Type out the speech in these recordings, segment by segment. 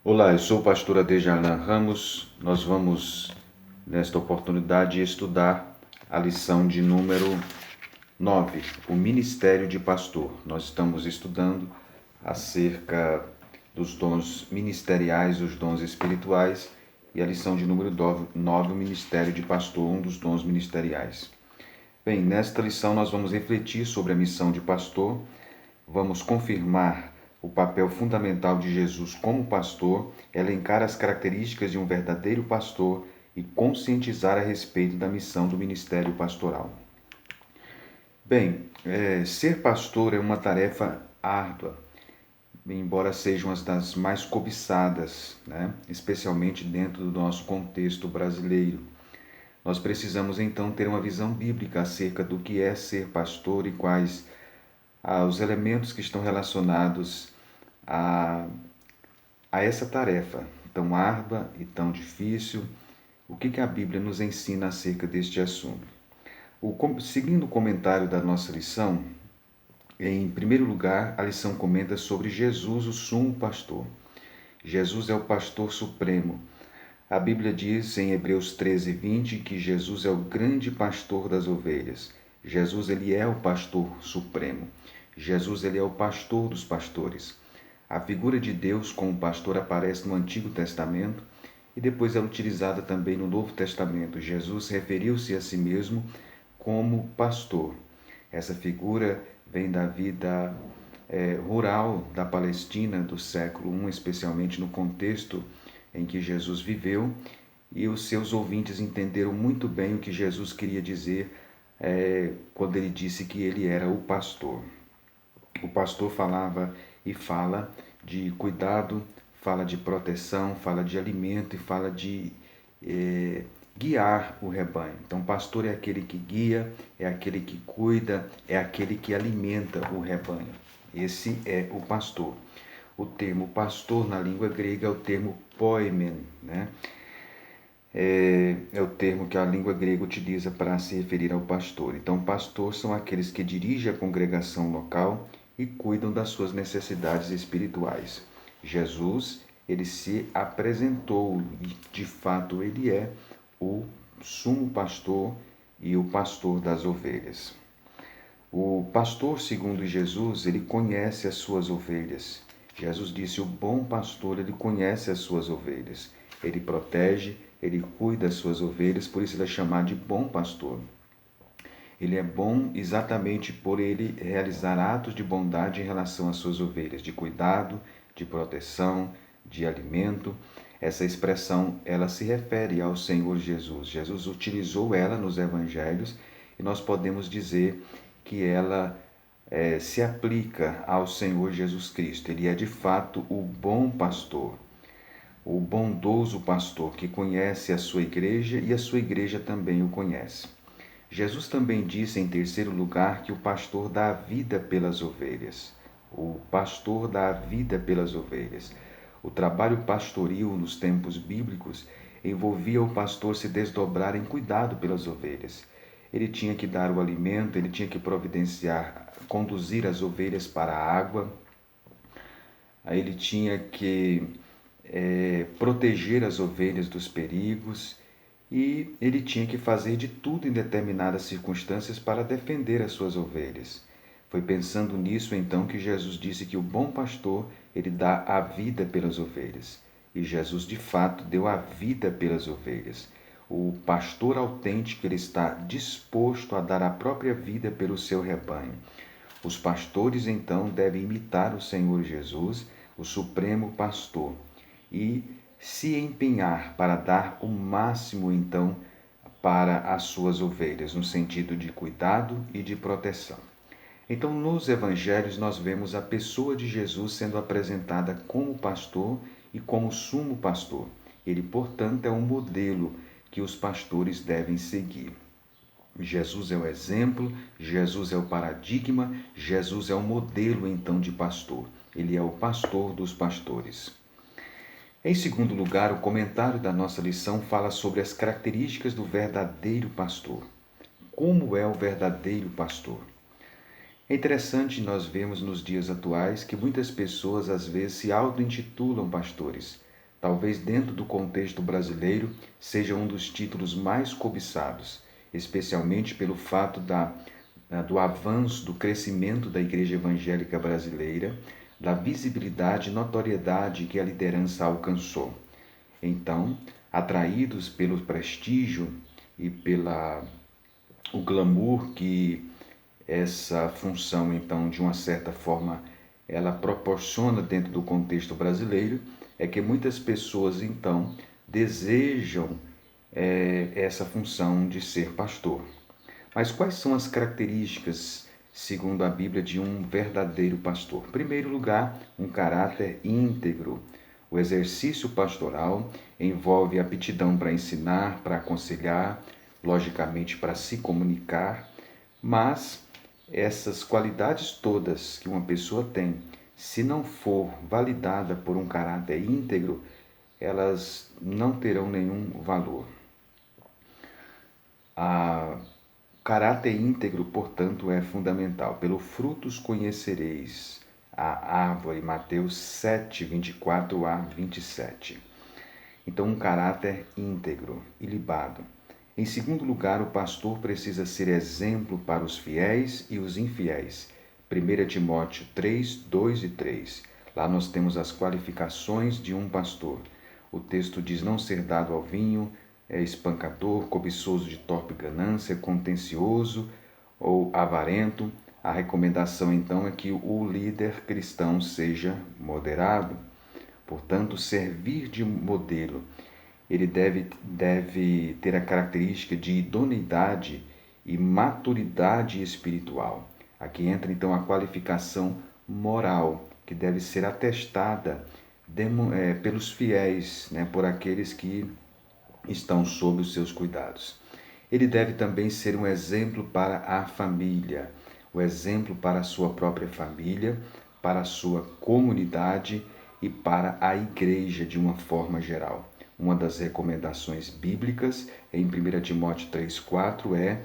Olá, eu sou o pastor Adejalan Ramos. Nós vamos, nesta oportunidade, estudar a lição de número 9, o Ministério de Pastor. Nós estamos estudando acerca dos dons ministeriais, os dons espirituais, e a lição de número 9, o Ministério de Pastor, um dos dons ministeriais. Bem, nesta lição nós vamos refletir sobre a missão de pastor, vamos confirmar o papel fundamental de Jesus como pastor, elencar as características de um verdadeiro pastor e conscientizar a respeito da missão do ministério pastoral. Bem, ser pastor é uma tarefa árdua, embora seja uma das mais cobiçadas, né? Especialmente dentro do nosso contexto brasileiro. Nós precisamos então ter uma visão bíblica acerca do que é ser pastor e quais os elementos que estão relacionados a, a essa tarefa tão árdua e tão difícil. O que a Bíblia nos ensina acerca deste assunto? Seguindo o comentário da nossa lição, em primeiro lugar, a lição comenta sobre Jesus, o sumo pastor. Jesus é o pastor supremo. A Bíblia diz em Hebreus 13:20 que Jesus é o grande pastor das ovelhas. Jesus, ele é o pastor supremo. Jesus, ele é o pastor dos pastores. A figura de Deus como pastor aparece no Antigo Testamento e depois é utilizada também no Novo Testamento. Jesus referiu-se a si mesmo como pastor. Essa figura vem da vida rural da Palestina do século I, especialmente no contexto em que Jesus viveu, e os seus ouvintes entenderam muito bem o que Jesus queria dizer quando ele disse que ele era o pastor. O pastor falava e fala de cuidado, fala de proteção, fala de alimento e fala de guiar o rebanho. Então, pastor é aquele que guia, é aquele que cuida, é aquele que alimenta o rebanho. Esse é o pastor. O termo pastor na língua grega é o termo poimen, né? É o termo que a língua grega utiliza para se referir ao pastor. Então, pastor são aqueles que dirigem a congregação local e cuidam das suas necessidades espirituais. Jesus, ele se apresentou e, de fato, ele é o sumo pastor e o pastor das ovelhas. O pastor, segundo Jesus, ele conhece as suas ovelhas. Jesus disse: o bom pastor, ele conhece as suas ovelhas. Ele protege, ele cuida das suas ovelhas, por isso ele é chamado de bom pastor. Ele é bom exatamente por ele realizar atos de bondade em relação às suas ovelhas, de cuidado, de proteção, de alimento. Essa expressão, ela se refere ao Senhor Jesus. Jesus utilizou ela nos evangelhos e nós podemos dizer que ela se aplica ao Senhor Jesus Cristo. Ele é de fato o bom pastor, o bondoso pastor que conhece a sua igreja e a sua igreja também o conhece. Jesus também disse, em terceiro lugar, que o pastor dá a vida pelas ovelhas. O pastor dá a vida pelas ovelhas. O trabalho pastoril nos tempos bíblicos envolvia o pastor se desdobrar em cuidado pelas ovelhas. Ele tinha que dar o alimento, ele tinha que providenciar, conduzir as ovelhas para a água, ele tinha que proteger as ovelhas dos perigos e ele tinha que fazer de tudo em determinadas circunstâncias para defender as suas ovelhas. Foi pensando nisso então que Jesus disse que o bom pastor, ele dá a vida pelas ovelhas. E Jesus de fato deu a vida pelas ovelhas. O pastor autêntico, ele está disposto a dar a própria vida pelo seu rebanho. Os pastores então devem imitar o Senhor Jesus, o supremo pastor, e se empenhar para dar o máximo então para as suas ovelhas, no sentido de cuidado e de proteção. Então, nos evangelhos, nós vemos a pessoa de Jesus sendo apresentada como pastor e como sumo pastor. Ele, portanto, é um modelo que os pastores devem seguir. Jesus é o exemplo, Jesus é o paradigma, Jesus é o modelo, então, de pastor. Ele é o pastor dos pastores. Em segundo lugar, o comentário da nossa lição fala sobre as características do verdadeiro pastor. Como é o verdadeiro pastor? É interessante nós vemos nos dias atuais que muitas pessoas às vezes se auto-intitulam pastores, talvez dentro do contexto brasileiro, seja um dos títulos mais cobiçados, especialmente pelo fato do avanço, do crescimento da Igreja Evangélica Brasileira, da visibilidade e notoriedade que a liderança alcançou. Então, atraídos pelo prestígio e o glamour que essa função, então, de uma certa forma, ela proporciona dentro do contexto brasileiro, é que muitas pessoas, então, desejam essa função de ser pastor. Mas quais são as características, segundo a Bíblia, de um verdadeiro pastor? Em primeiro lugar, um caráter íntegro. O exercício pastoral envolve aptidão para ensinar, para aconselhar, logicamente para se comunicar, mas essas qualidades todas que uma pessoa tem, se não for validada por um caráter íntegro, elas não terão nenhum valor. O caráter íntegro, portanto, é fundamental. Pelo frutos conhecereis a árvore, Mateus 7, 24 a 27. Então, um caráter íntegro, ilibado. Em segundo lugar, o pastor precisa ser exemplo para os fiéis e os infiéis. 1 Timóteo 3, 2 e 3. Lá nós temos as qualificações de um pastor. O texto diz não ser dado ao vinho, espancador, cobiçoso de torpe ganância, contencioso ou avarento. A recomendação então é que o líder cristão seja moderado. Portanto, servir de modelo. Ele deve ter a característica de idoneidade e maturidade espiritual. Aqui entra então a qualificação moral, que deve ser atestada pelos fiéis, por aqueles que estão sob os seus cuidados. Ele deve também ser um exemplo para a família, o exemplo para a sua própria família, para a sua comunidade e para a igreja de uma forma geral. Uma das recomendações bíblicas em 1 Timóteo 3,4 é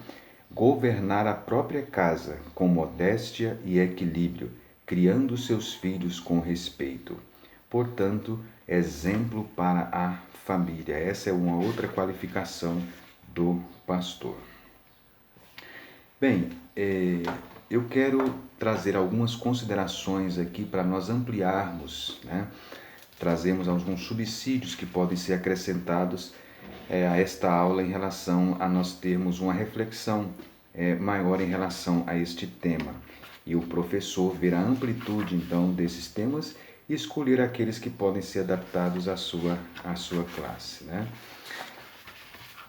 governar a própria casa com modéstia e equilíbrio, criando seus filhos com respeito. Portanto, exemplo para a família. Essa é uma outra qualificação do pastor. Bem, eu quero trazer algumas considerações aqui para nós ampliarmos, trazemos alguns subsídios que podem ser acrescentados a esta aula em relação a nós termos uma reflexão maior em relação a este tema. E o professor ver a amplitude, então, desses temas e escolher aqueles que podem ser adaptados à sua classe,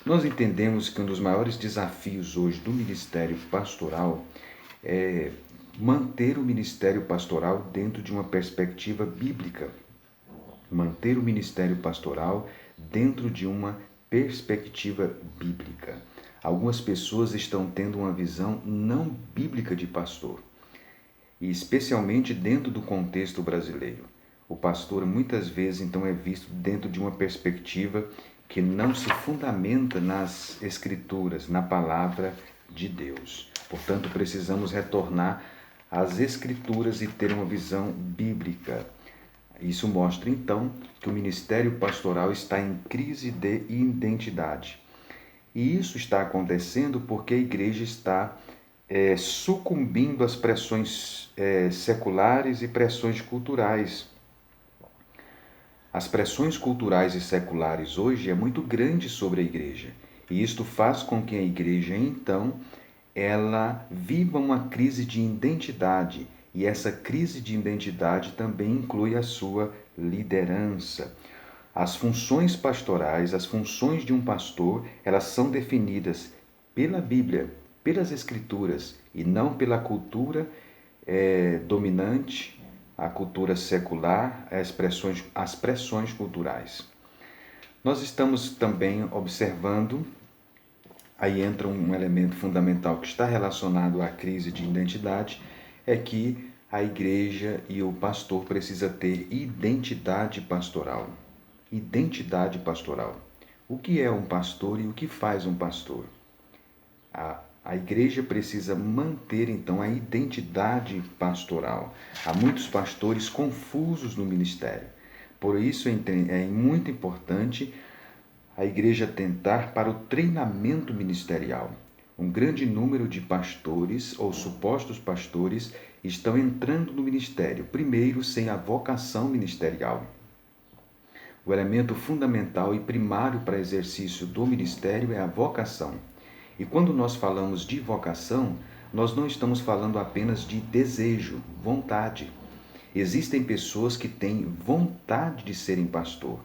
Nós entendemos que um dos maiores desafios hoje do ministério pastoral é manter o ministério pastoral dentro de uma perspectiva bíblica. Manter o ministério pastoral dentro de uma perspectiva bíblica. Algumas pessoas estão tendo uma visão não bíblica de pastor, e especialmente dentro do contexto brasileiro. O pastor muitas vezes então é visto dentro de uma perspectiva que não se fundamenta nas escrituras, na palavra de Deus. Portanto, precisamos retornar às escrituras e ter uma visão bíblica. Isso mostra então que o ministério pastoral está em crise de identidade. E isso está acontecendo porque a igreja está sucumbindo às pressões seculares e pressões culturais. As pressões culturais e seculares hoje é muito grande sobre a igreja. E isto faz com que a igreja, então, ela viva uma crise de identidade. E essa crise de identidade também inclui a sua liderança. As funções pastorais, as funções de um pastor, elas são definidas pela Bíblia, pelas Escrituras, e não pela cultura dominante, a cultura secular, as pressões culturais. Nós estamos também observando, aí entra um elemento fundamental que está relacionado à crise de identidade, é que a igreja e o pastor precisa ter identidade pastoral. Identidade pastoral. O que é um pastor e o que faz um pastor? A igreja precisa manter, então, a identidade pastoral. Há muitos pastores confusos no ministério. Por isso é muito importante a igreja atentar para o treinamento ministerial. Um grande número de pastores ou supostos pastores estão entrando no ministério, primeiro sem a vocação ministerial. O elemento fundamental e primário para exercício do ministério é a vocação. E quando nós falamos de vocação, nós não estamos falando apenas de desejo, vontade. Existem pessoas que têm vontade de serem pastor,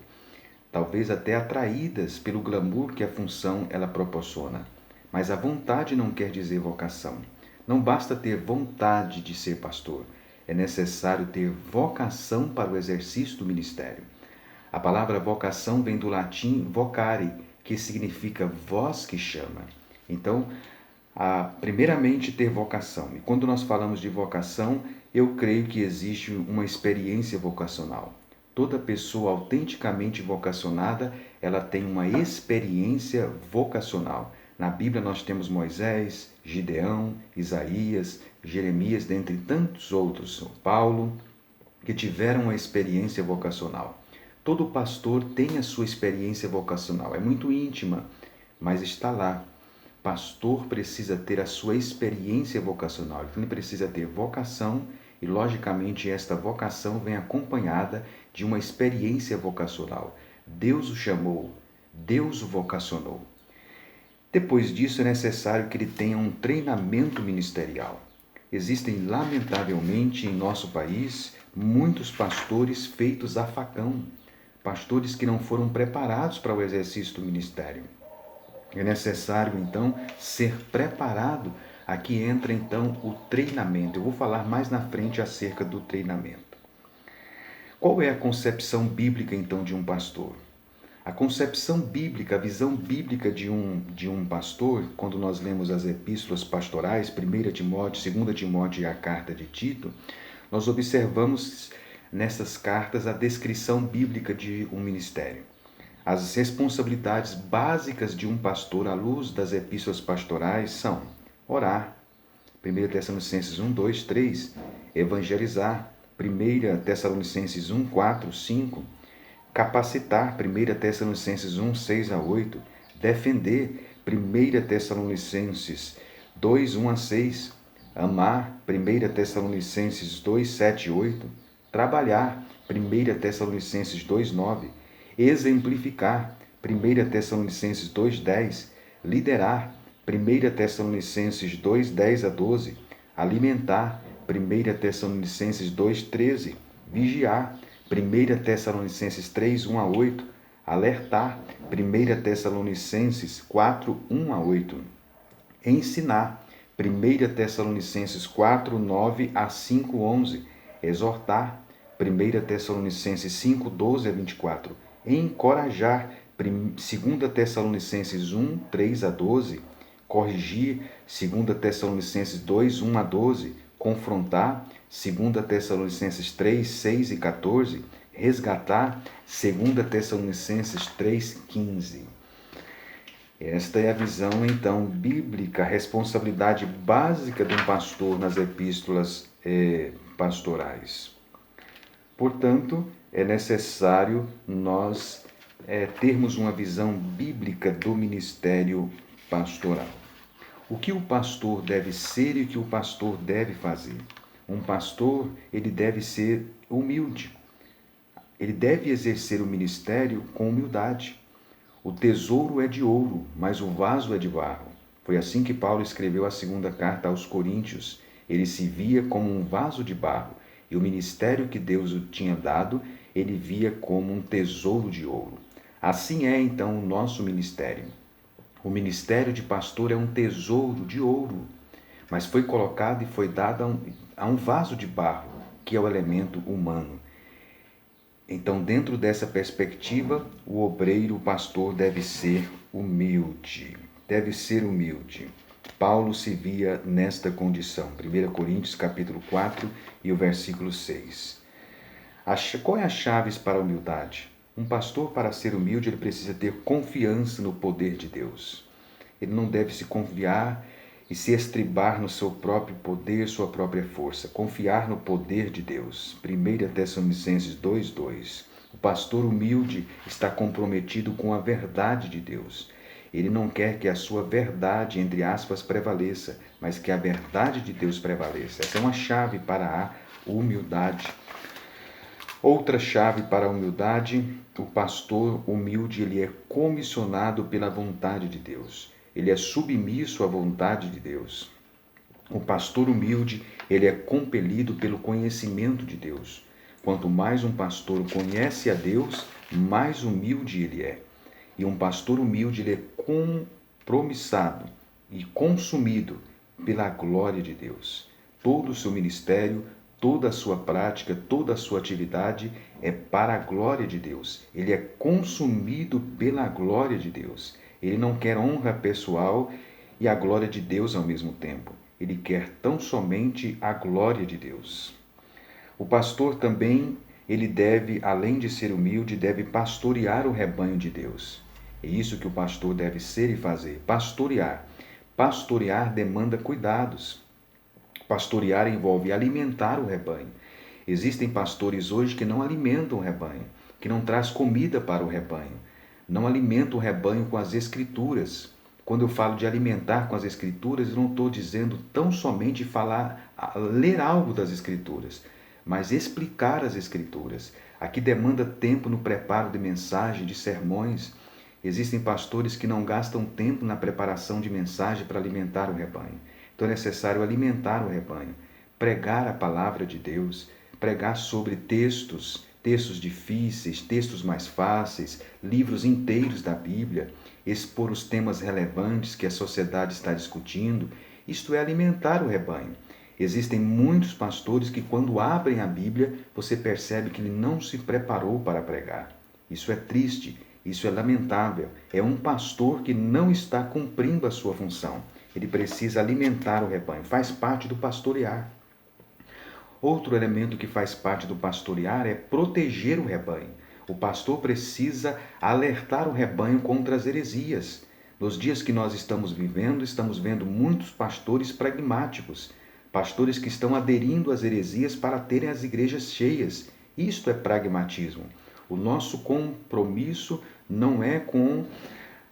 talvez até atraídas pelo glamour que a função ela proporciona. Mas a vontade não quer dizer vocação. Não basta ter vontade de ser pastor, é necessário ter vocação para o exercício do ministério. A palavra vocação vem do latim vocare, que significa voz que chama. Então, primeiramente ter vocação. E quando nós falamos de vocação, eu creio que existe uma experiência vocacional. Toda pessoa autenticamente vocacionada, ela tem uma experiência vocacional. Na Bíblia nós temos Moisés, Gideão, Isaías, Jeremias, dentre tantos outros, Paulo, que tiveram uma experiência vocacional. Todo pastor tem a sua experiência vocacional, é muito íntima, mas está lá. Pastor precisa ter a sua experiência vocacional, ele precisa ter vocação e, logicamente, esta vocação vem acompanhada de uma experiência vocacional. Deus o chamou, Deus o vocacionou. Depois disso, é necessário que ele tenha um treinamento ministerial. Existem, lamentavelmente, em nosso país, muitos pastores feitos a facão, pastores que não foram preparados para o exercício do ministério. É necessário, então, ser preparado. Aqui entra, então, o treinamento. Eu vou falar mais na frente acerca do treinamento. Qual é a concepção bíblica, então, de um pastor? A concepção bíblica, a visão bíblica de um pastor, quando nós lemos as epístolas pastorais, 1 Timóteo, 2 Timóteo e a carta de Tito, nós observamos nessas cartas a descrição bíblica de um ministério. As responsabilidades básicas de um pastor à luz das epístolas pastorais são orar, 1 Tessalonicenses 1, 2, 3, evangelizar, 1 Tessalonicenses 1, 4, 5, capacitar, 1 Tessalonicenses 1, 6 a 8, defender, 1 Tessalonicenses 2, 1 a 6, amar, 1 Tessalonicenses 2, 7 e 8, trabalhar, 1 Tessalonicenses 2, 9, exemplificar, 1 Tessalonicenses 2, 10, liderar, 1 Tessalonicenses 2, 10 a 12, alimentar, 1 Tessalonicenses 2, 13, vigiar, 1 Tessalonicenses 3, 1 a 8, alertar, 1 Tessalonicenses 4, 1 a 8, ensinar, 1 Tessalonicenses 4, 9 a 5, 11, exortar, 1 Tessalonicenses 5, 12 a 24, encorajar, 2 Tessalonicenses 1, 3 a 12, corrigir, 2 Tessalonicenses 2, 1 a 12, confrontar, 2 Tessalonicenses 3, 6 e 14, resgatar, 2 Tessalonicenses 3, 15. Esta é a visão, então, bíblica, a responsabilidade básica de um pastor nas epístolas pastorais. Portanto, é necessário nós termos uma visão bíblica do ministério pastoral. O que o pastor deve ser e o que o pastor deve fazer? Um pastor, ele deve ser humilde. Ele deve exercer o ministério com humildade. O tesouro é de ouro, mas o vaso é de barro. Foi assim que Paulo escreveu a segunda carta aos Coríntios. Ele se via como um vaso de barro, e o ministério que Deus o tinha dado, ele via como um tesouro de ouro. Assim é, então, o nosso ministério. O ministério de pastor é um tesouro de ouro, mas foi colocado e foi dado a um vaso de barro, que é o elemento humano. Então, dentro dessa perspectiva, o obreiro, o pastor, deve ser humilde. Deve ser humilde. Paulo se via nesta condição. 1 Coríntios capítulo 4 e o versículo 6. Qual é a chave para a humildade? Um pastor, para ser humilde, ele precisa ter confiança no poder de Deus. Ele não deve se confiar e se estribar no seu próprio poder, sua própria força. Confiar no poder de Deus. 1 Tessalonicenses 2, 2. pastor humilde está comprometido com a verdade de Deus. Ele não quer que a sua verdade, entre aspas, prevaleça, mas que a verdade de Deus prevaleça. Essa é uma chave para a humildade. Outra chave para a humildade, o pastor humilde, ele é comissionado pela vontade de Deus. Ele é submisso à vontade de Deus. O pastor humilde, ele é compelido pelo conhecimento de Deus. Quanto mais um pastor conhece a Deus, mais humilde ele é. E um pastor humilde, ele é compromissado e consumido pela glória de Deus. Todo o seu ministério, toda a sua prática, toda a sua atividade é para a glória de Deus. Ele é consumido pela glória de Deus. Ele não quer honra pessoal e a glória de Deus ao mesmo tempo. Ele quer tão somente a glória de Deus. O pastor também, ele deve, além de ser humilde, deve pastorear o rebanho de Deus. É isso que o pastor deve ser e fazer, pastorear. Pastorear demanda cuidados. Pastorear envolve alimentar o rebanho. Existem pastores hoje que não alimentam o rebanho, que não traz comida para o rebanho, não alimentam o rebanho com as escrituras. Quando eu falo de alimentar com as escrituras, eu não estou dizendo tão somente ler algo das escrituras, mas explicar as escrituras. Aqui demanda tempo no preparo de mensagem, de sermões. Existem pastores que não gastam tempo na preparação de mensagem para alimentar o rebanho. Então é necessário alimentar o rebanho, pregar a palavra de Deus, pregar sobre textos difíceis, textos mais fáceis, livros inteiros da Bíblia, expor os temas relevantes que a sociedade está discutindo. Isto é alimentar o rebanho. Existem muitos pastores que, quando abrem a Bíblia, você percebe que ele não se preparou para pregar. Isso é triste, isso é lamentável. É um pastor que não está cumprindo a sua função. Ele precisa alimentar o rebanho, faz parte do pastorear. Outro elemento que faz parte do pastorear é proteger o rebanho. O pastor precisa alertar o rebanho contra as heresias. Nos dias que nós estamos vendo muitos pastores pragmáticos, pastores que estão aderindo às heresias para terem as igrejas cheias. Isto é pragmatismo. O nosso compromisso não é com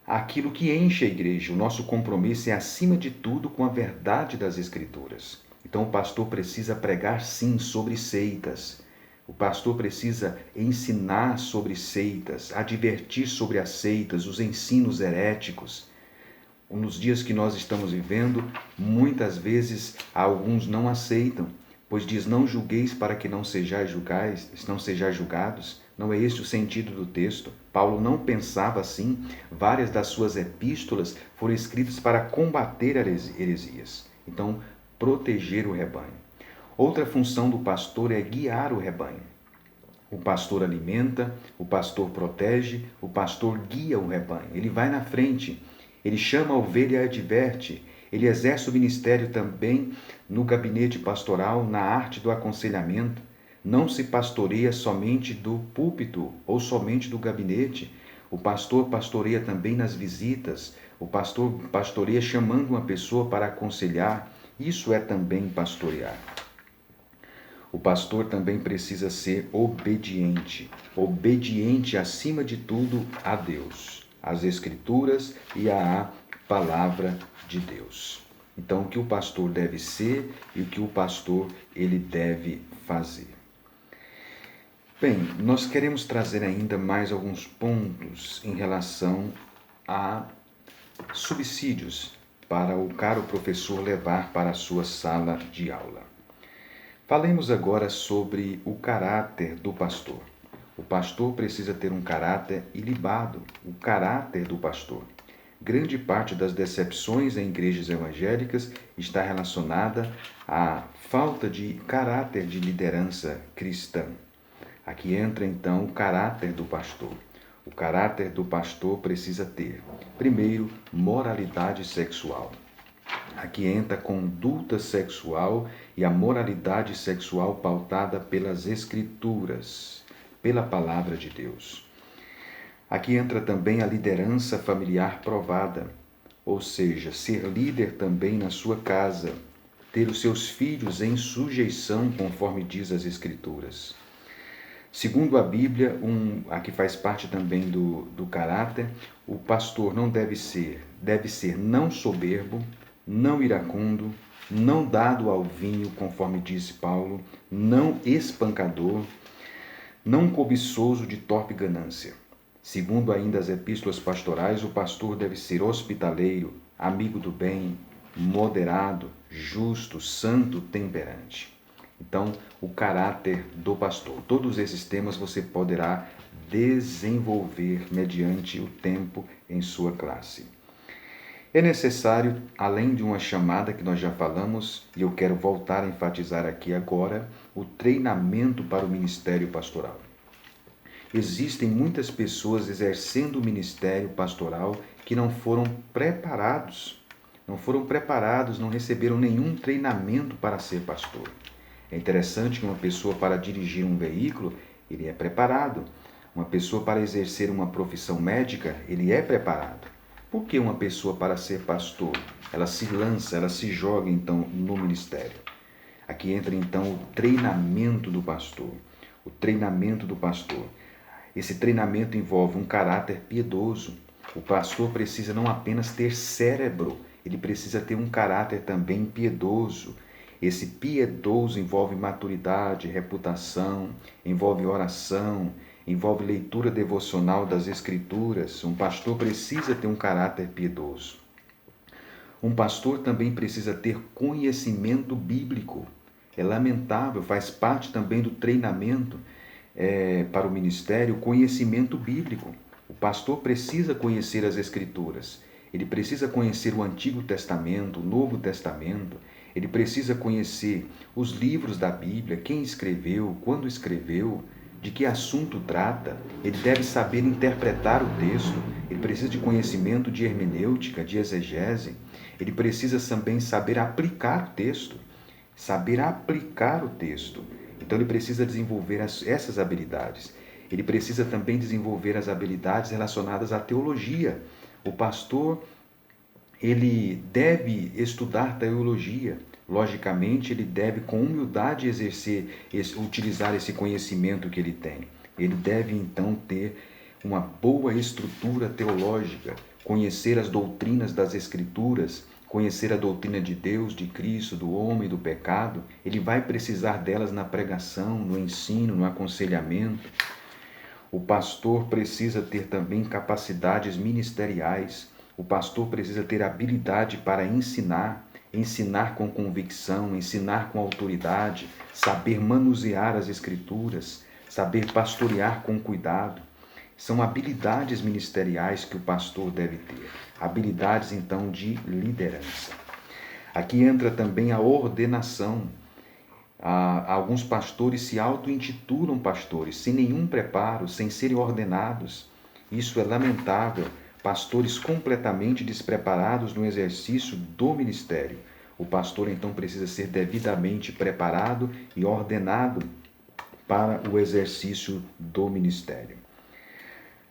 aquilo que enche a igreja. O nosso compromisso é, acima de tudo, com a verdade das Escrituras. Então, o pastor precisa pregar, sim, sobre seitas. O pastor precisa ensinar sobre seitas, advertir sobre as seitas, os ensinos heréticos. Nos dias que nós estamos vivendo, muitas vezes alguns não aceitam, pois diz: não julgueis para que não sejais julgados. Não é este o sentido do texto. Paulo não pensava assim. Várias das suas epístolas foram escritas para combater heresias. Então, proteger o rebanho. Outra função do pastor é guiar o rebanho. O pastor alimenta, o pastor protege, o pastor guia o rebanho. Ele vai na frente, ele chama a ovelha e a adverte. Ele exerce o ministério também no gabinete pastoral, na arte do aconselhamento. Não se pastoreia somente do púlpito ou somente do gabinete. O pastor pastoreia também nas visitas. O pastor pastoreia chamando uma pessoa para aconselhar. Isso é também pastorear. O pastor também precisa ser obediente. Obediente, acima de tudo, a Deus, às Escrituras e à palavra de Deus. Então, o que o pastor deve ser e o que o pastor ele deve fazer. Bem, nós queremos trazer ainda mais alguns pontos em relação a subsídios para o caro professor levar para a sua sala de aula. Falemos agora sobre o caráter do pastor. O pastor precisa ter um caráter ilibado, o caráter do pastor. Grande parte das decepções em igrejas evangélicas está relacionada à falta de caráter de liderança cristã. Aqui entra então o caráter do pastor. O caráter do pastor precisa ter, primeiro, moralidade sexual. Aqui entra a conduta sexual e a moralidade sexual pautada pelas Escrituras, pela palavra de Deus. Aqui entra também a liderança familiar provada, ou seja, ser líder também na sua casa, ter os seus filhos em sujeição, conforme diz as Escrituras. Segundo a Bíblia, aqui faz parte também do caráter, o pastor não deve ser não soberbo, não iracundo, não dado ao vinho, conforme disse Paulo, não espancador, não cobiçoso de torpe ganância. Segundo ainda as epístolas pastorais, o pastor deve ser hospitaleiro, amigo do bem, moderado, justo, santo, temperante. Então, o caráter do pastor. Todos esses temas você poderá desenvolver mediante o tempo em sua classe. É necessário, além de uma chamada que nós já falamos, e eu quero voltar a enfatizar aqui agora, o treinamento para o ministério pastoral. Existem muitas pessoas exercendo o ministério pastoral que não foram preparados, não receberam nenhum treinamento para ser pastor. É interessante que uma pessoa para dirigir um veículo, ele é preparado. Uma pessoa para exercer uma profissão médica, ele é preparado. Por que uma pessoa para ser pastor, ela se lança, ela se joga então no ministério? Aqui entra então o treinamento do pastor. O treinamento do pastor. Esse treinamento envolve um caráter piedoso. O pastor precisa não apenas ter cérebro, ele precisa ter um caráter também piedoso. Esse piedoso envolve maturidade, reputação, envolve oração, envolve leitura devocional das Escrituras. Um pastor precisa ter um caráter piedoso. Um pastor também precisa ter conhecimento bíblico. É lamentável, faz parte também do treinamento para o ministério, conhecimento bíblico. O pastor precisa conhecer as Escrituras. Ele precisa conhecer o Antigo Testamento, o Novo Testamento. Ele precisa conhecer os livros da Bíblia, quem escreveu, quando escreveu, de que assunto trata. Ele deve saber interpretar o texto. Ele precisa de conhecimento de hermenêutica, de exegese. Ele precisa também saber aplicar o texto. Saber aplicar o texto. Então ele precisa desenvolver essas habilidades. Ele precisa também desenvolver as habilidades relacionadas à teologia. O pastor, ele deve estudar teologia. Logicamente, ele deve com humildade utilizar esse conhecimento que ele tem. Ele deve então ter uma boa estrutura teológica, conhecer as doutrinas das Escrituras, conhecer a doutrina de Deus, de Cristo, do homem, do pecado. Ele vai precisar delas na pregação, no ensino, no aconselhamento. O pastor precisa ter também capacidades ministeriais. O pastor precisa ter habilidade para ensinar, ensinar com convicção, ensinar com autoridade, saber manusear as Escrituras, saber pastorear com cuidado. São habilidades ministeriais que o pastor deve ter. Habilidades, então, de liderança. Aqui entra também a ordenação. Alguns pastores se auto-intitulam pastores, sem nenhum preparo, sem serem ordenados. Isso é lamentável. Pastores completamente despreparados no exercício do ministério. O pastor, então, precisa ser devidamente preparado e ordenado para o exercício do ministério.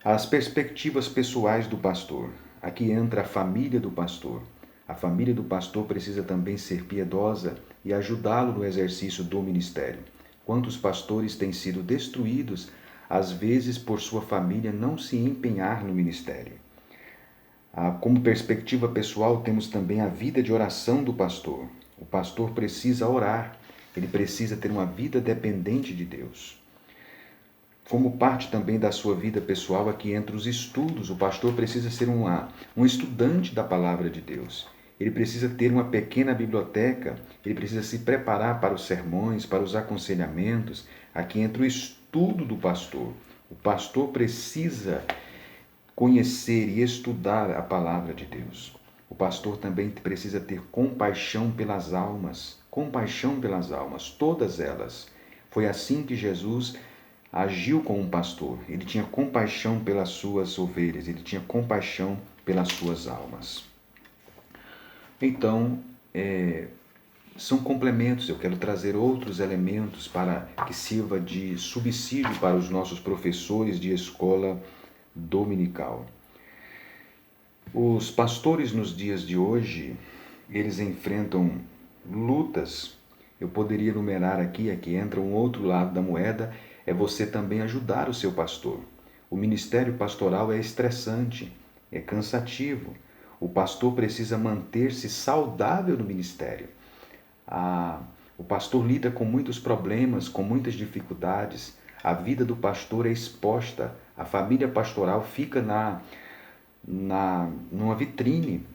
As perspectivas pessoais do pastor. Aqui entra a família do pastor. A família do pastor precisa também ser piedosa e ajudá-lo no exercício do ministério. Quantos pastores têm sido destruídos, às vezes por sua família não se empenhar no ministério? Como perspectiva pessoal, temos também a vida de oração do pastor. O pastor precisa orar, ele precisa ter uma vida dependente de Deus. Como parte também da sua vida pessoal, aqui entra os estudos. O pastor precisa ser um estudante da palavra de Deus. Ele precisa ter uma pequena biblioteca, ele precisa se preparar para os sermões, para os aconselhamentos. Aqui entra o estudo do pastor. O pastor precisa conhecer e estudar a palavra de Deus. O pastor também precisa ter compaixão pelas almas, todas elas. Foi assim que Jesus agiu como um pastor. Ele tinha compaixão pelas suas ovelhas, ele tinha compaixão pelas suas almas. Então, são complementos. Eu quero trazer outros elementos para que sirva de subsídio para os nossos professores de escola dominical. Os pastores nos dias de hoje, eles enfrentam lutas. Eu poderia enumerar aqui entra um outro lado da moeda, é você também ajudar o seu pastor. O ministério pastoral é estressante, é cansativo. O pastor precisa manter-se saudável no ministério. O pastor lida com muitos problemas, com muitas dificuldades. A vida do pastor é exposta. A família pastoral fica numa vitrine.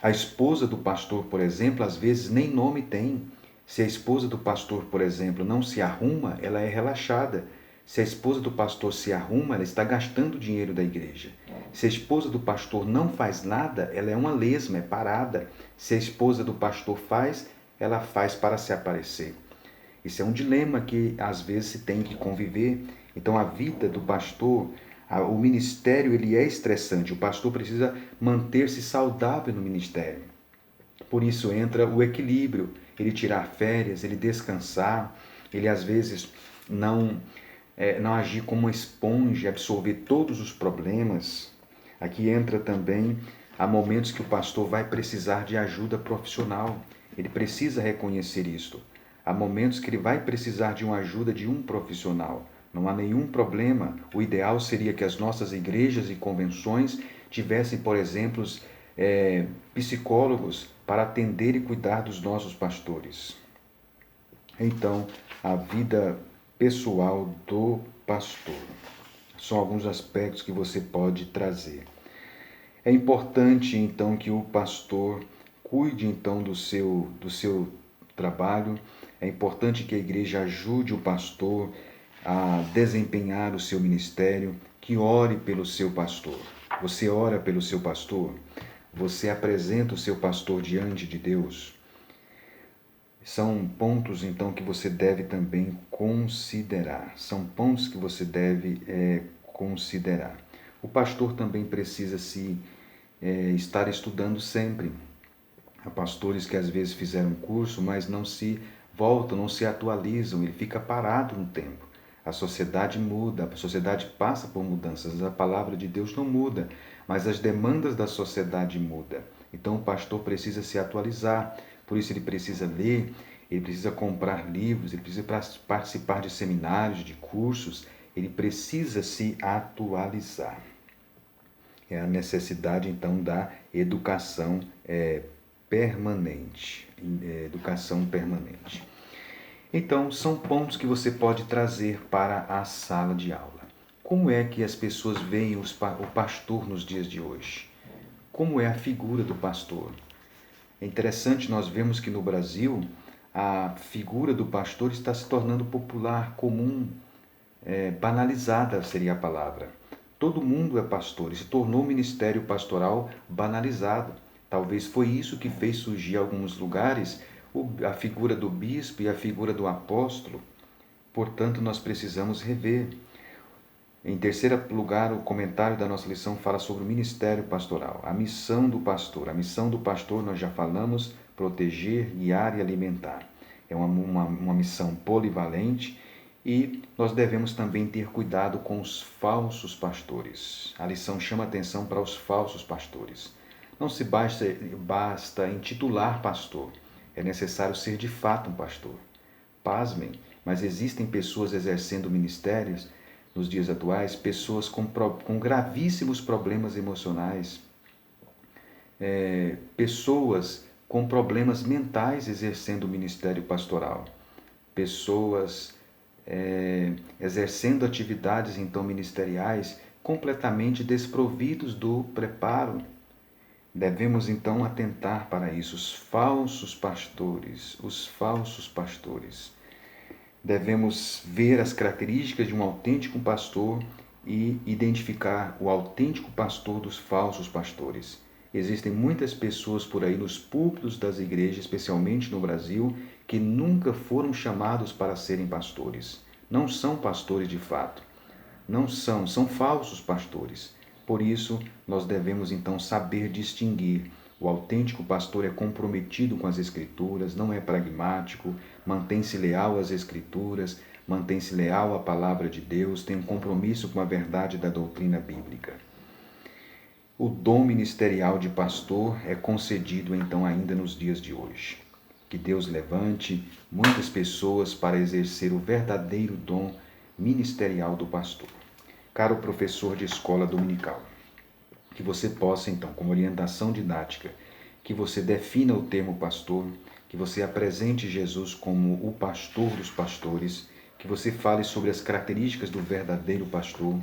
A esposa do pastor, por exemplo, às vezes nem nome tem. Se a esposa do pastor, por exemplo, não se arruma, ela é relaxada. Se a esposa do pastor se arruma, ela está gastando o dinheiro da igreja. Se a esposa do pastor não faz nada, ela é uma lesma, é parada. Se a esposa do pastor faz, ela faz para se aparecer. Isso é um dilema que às vezes se tem que conviver. Então a vida do pastor, o ministério, ele é estressante. O pastor precisa manter-se saudável no ministério. Por isso entra o equilíbrio, ele tirar férias, ele descansar, ele às vezes não agir como uma esponja, absorver todos os problemas. Aqui entra também, há momentos que o pastor vai precisar de ajuda profissional, ele precisa reconhecer isto. Há momentos que ele vai precisar de uma ajuda de um profissional. Não há nenhum problema. O ideal seria que as nossas igrejas e convenções tivessem, por exemplo, psicólogos para atender e cuidar dos nossos pastores. Então, a vida pessoal do pastor. São alguns aspectos que você pode trazer. É importante, então, que o pastor cuide, então, do seu trabalho. É importante que a igreja ajude o pastor a desempenhar o seu ministério, que ore pelo seu pastor. Você ora pelo seu pastor? Você apresenta o seu pastor diante de Deus? São pontos, então, que você deve também considerar. São pontos que você deve considerar. O pastor também precisa estar estudando sempre. Há pastores que às vezes fizeram curso, mas não se voltam, não se atualizam, ele fica parado no tempo. A sociedade muda, a sociedade passa por mudanças, a palavra de Deus não muda, mas as demandas da sociedade mudam. Então o pastor precisa se atualizar, por isso ele precisa ler, ele precisa comprar livros, ele precisa participar de seminários, de cursos, ele precisa se atualizar. É a necessidade então da educação permanente. Educação permanente. Então, são pontos que você pode trazer para a sala de aula. Como é que as pessoas veem o pastor nos dias de hoje? Como é a figura do pastor? É interessante, nós vemos que no Brasil a figura do pastor está se tornando popular, comum, banalizada seria a palavra. Todo mundo é pastor e se tornou o ministério pastoral banalizado. Talvez foi isso que fez surgir em alguns lugares a figura do bispo e a figura do apóstolo. Portanto, nós precisamos rever. Em terceiro lugar, o comentário da nossa lição fala sobre o ministério pastoral, a missão do pastor. A missão do pastor, nós já falamos, proteger, guiar e alimentar. É uma missão polivalente e nós devemos também ter cuidado com os falsos pastores. A lição chama atenção para os falsos pastores. Não se basta intitular pastor, é necessário ser de fato um pastor. Pasmem, mas existem pessoas exercendo ministérios nos dias atuais, pessoas com gravíssimos problemas emocionais, pessoas com problemas mentais exercendo o ministério pastoral, pessoas exercendo atividades então ministeriais completamente desprovidos do preparo. Devemos então atentar para isso, os falsos pastores. Devemos ver as características de um autêntico pastor e identificar o autêntico pastor dos falsos pastores. Existem muitas pessoas por aí nos púlpitos das igrejas, especialmente no Brasil, que nunca foram chamados para serem pastores. Não são pastores de fato. São falsos pastores. Por isso, nós devemos então saber distinguir. O autêntico pastor é comprometido com as Escrituras, não é pragmático, mantém-se leal às Escrituras, mantém-se leal à palavra de Deus, tem um compromisso com a verdade da doutrina bíblica. O dom ministerial de pastor é concedido então ainda nos dias de hoje. Que Deus levante muitas pessoas para exercer o verdadeiro dom ministerial do pastor. Caro professor de escola dominical, que você possa, então, como orientação didática, que você defina o termo pastor, que você apresente Jesus como o pastor dos pastores, que você fale sobre as características do verdadeiro pastor,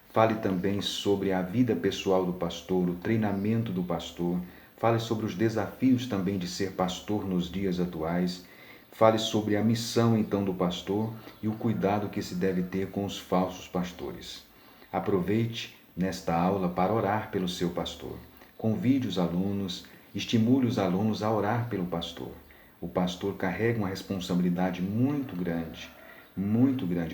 fale também sobre a vida pessoal do pastor, o treinamento do pastor, fale sobre os desafios também de ser pastor nos dias atuais, fale sobre a missão então do pastor e o cuidado que se deve ter com os falsos pastores. Aproveite nesta aula para orar pelo seu pastor. Convide os alunos, estimule os alunos a orar pelo pastor. O pastor carrega uma responsabilidade muito grande.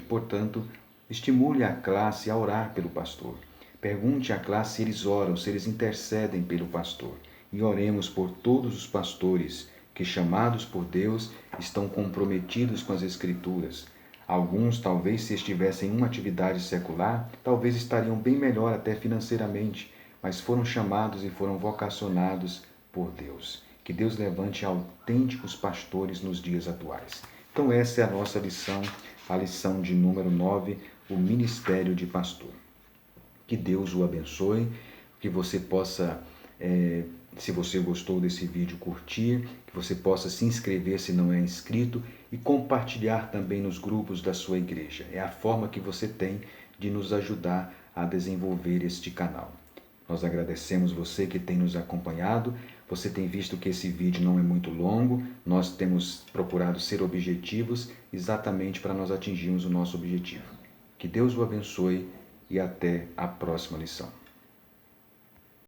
Portanto, estimule a classe a orar pelo pastor. Pergunte à classe se eles oram, se eles intercedem pelo pastor. E oremos por todos os pastores que, chamados por Deus, estão comprometidos com as Escrituras. Alguns, talvez, se estivessem em uma atividade secular, talvez estariam bem melhor até financeiramente, mas foram chamados e foram vocacionados por Deus. Que Deus levante autênticos pastores nos dias atuais. Então essa é a nossa lição, a lição de número 9, o ministério de pastor. Que Deus o abençoe, que você possa, se você gostou desse vídeo, curtir, que você possa se inscrever se não é inscrito e compartilhar também nos grupos da sua igreja. É a forma que você tem de nos ajudar a desenvolver este canal. Nós agradecemos você que tem nos acompanhado. Você tem visto que esse vídeo não é muito longo. Nós temos procurado ser objetivos exatamente para nós atingirmos o nosso objetivo. Que Deus o abençoe e até a próxima lição.